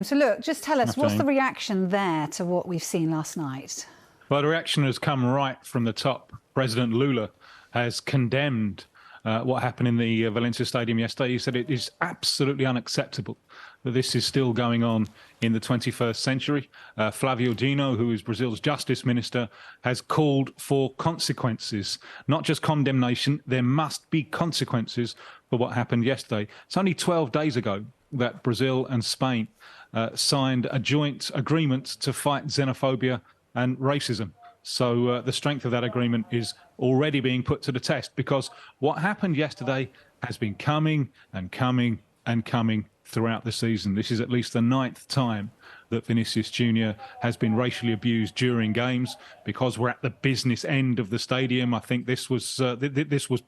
So look, just tell us, what's Afternoon. the reaction there to what we've seen last night? Well, the reaction has come right from the top. President Lula has condemned what happened in the Valencia stadium yesterday. He said it is absolutely unacceptable that this is still going on in the 21st century. Flavio Dino, who is Brazil's justice minister, has called for consequences, not just condemnation. There must be consequences for what happened yesterday. It's only 12 days ago that Brazil and Spain signed a joint agreement to fight xenophobia and racism. So the strength of that agreement is already being put to the test, because what happened yesterday has been coming and coming and coming throughout the season. This is at least the 9th time that Vinicius Junior has been racially abused during games. Because we're at the business end of the stadium, I think this was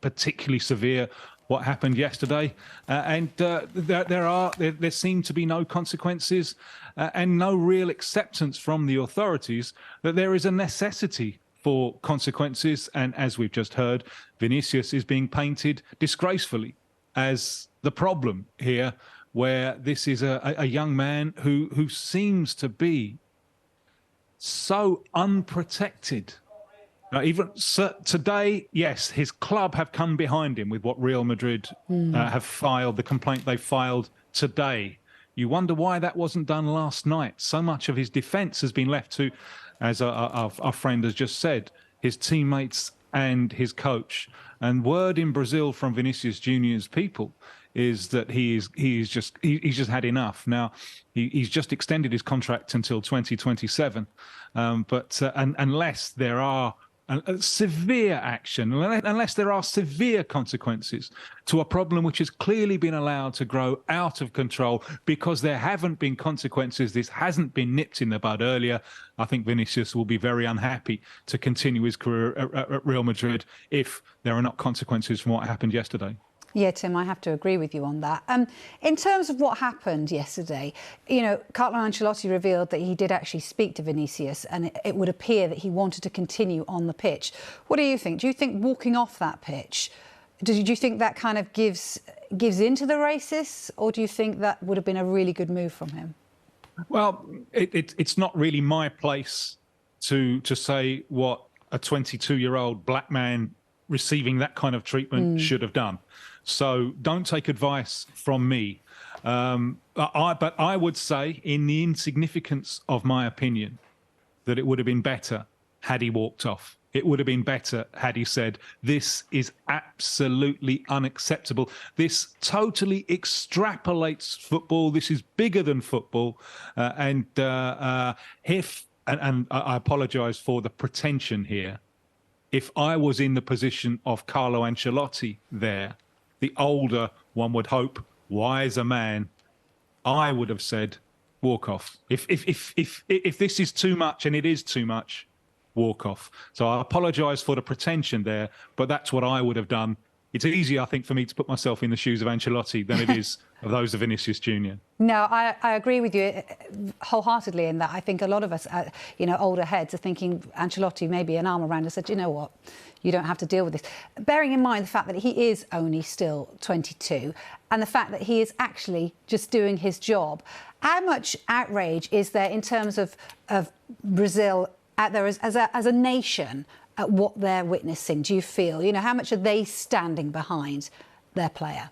particularly severe, what happened yesterday, and there seem to be no consequences and no real acceptance from the authorities that there is a necessity for consequences. And as we've just heard, Vinicius is being painted disgracefully as the problem here, where this is a young man who seems to be so unprotected. Even today, yes, his club have come behind him with what Real Madrid have filed, the complaint they filed today. You wonder why that wasn't done last night. So much of his defence has been left to, as our friend has just said, his teammates and his coach. And word in Brazil from Vinicius Junior's people is that he's just had enough. Now, he's just extended his contract until 2027, but unless there are severe action, unless there are severe consequences to a problem which has clearly been allowed to grow out of control because there haven't been consequences, this hasn't been nipped in the bud earlier, I think Vinicius will be very unhappy to continue his career at Real Madrid if there are not consequences from what happened yesterday. Yeah, Tim, I have to agree with you on that. In terms of what happened yesterday, you know, Carlo Ancelotti revealed that he did actually speak to Vinicius, and it would appear that he wanted to continue on the pitch. What do you think? Do you think walking off that pitch, do you think that kind of gives into the racists, or do you think that would have been a really good move from him? Well, it's not really my place to say what a 22-year-old black man receiving that kind of treatment should have done. So don't take advice from me. But I would say, in the insignificance of my opinion, that it would have been better had he walked off. It would have been better had he said, this is absolutely unacceptable. This totally extrapolates football. This is bigger than football. And I apologise for the pretension here. If I was in the position of Carlo Ancelotti there, the older, one would hope, wiser man, I would have said, walk off. If this is too much, and it is too much, walk off. So I apologise for the pretension there, but that's what I would have done. It's easier, I think, for me to put myself in the shoes of Ancelotti than it is of those of Vinicius Junior. No, I agree with you wholeheartedly in that. I think a lot of us, you know, older heads are thinking Ancelotti maybe an arm around us said, you know what, you don't have to deal with this. Bearing in mind the fact that he is only still 22 and the fact that he is actually just doing his job, how much outrage is there in terms of Brazil out there as a nation at what they're witnessing? Do you feel, you know, how much are they standing behind their player?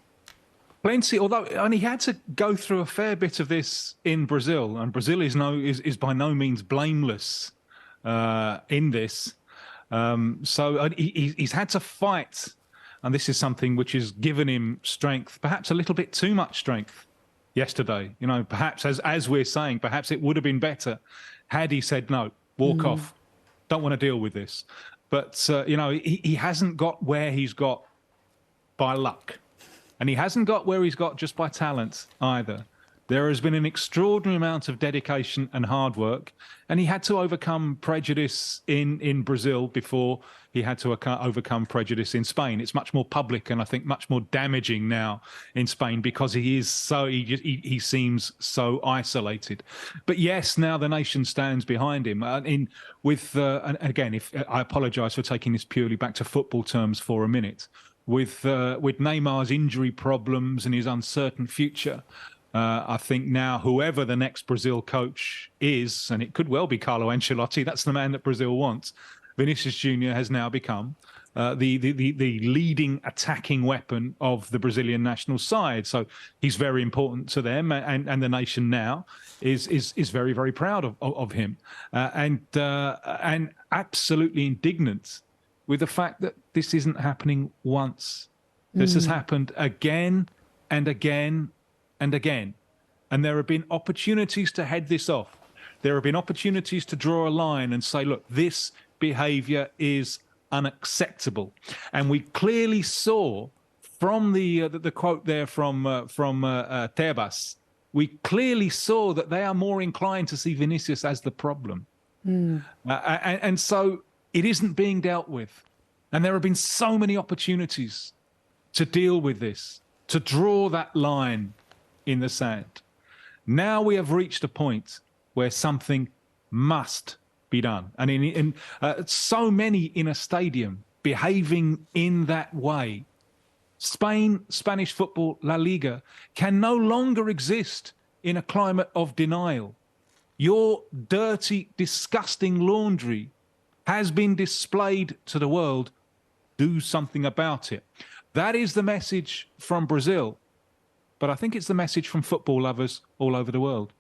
Plenty, and he had to go through a fair bit of this in Brazil, and Brazil is by no means blameless in this. So he's had to fight, and this is something which has given him strength, perhaps a little bit too much strength yesterday. You know, perhaps as we're saying, perhaps it would have been better had he said no, walk off, don't want to deal with this. But you know, he hasn't got where he's got by luck. And he hasn't got where he's got just by talent either. There has been an extraordinary amount of dedication and hard work, and he had to overcome prejudice in Brazil before he had to overcome prejudice in Spain. It's much more public and I think much more damaging now in Spain because he seems so isolated. But yes, now the nation stands behind him. And again, I apologise for taking this purely back to football terms for a minute. With Neymar's injury problems and his uncertain future, I think now whoever the next Brazil coach is, and it could well be Carlo Ancelotti, that's the man that Brazil wants. Vinicius Junior has now become the leading attacking weapon of the Brazilian national side. So he's very important to them, and the nation now is very, very proud of him, and absolutely indignant with the fact that this isn't happening once. This has happened again and again and again. And there have been opportunities to head this off. There have been opportunities to draw a line and say, look, this behavior is unacceptable. And we clearly saw from the quote there from Tebas, we clearly saw that they are more inclined to see Vinicius as the problem. And so it isn't being dealt with. And there have been so many opportunities to deal with this, to draw that line in the sand. Now we have reached a point where something must be done. And in so many in a stadium behaving in that way, Spanish football, La Liga, can no longer exist in a climate of denial. Your dirty, disgusting laundry has been displayed to the world. Do something about it. That is the message from Brazil. But I think it's the message from football lovers all over the world.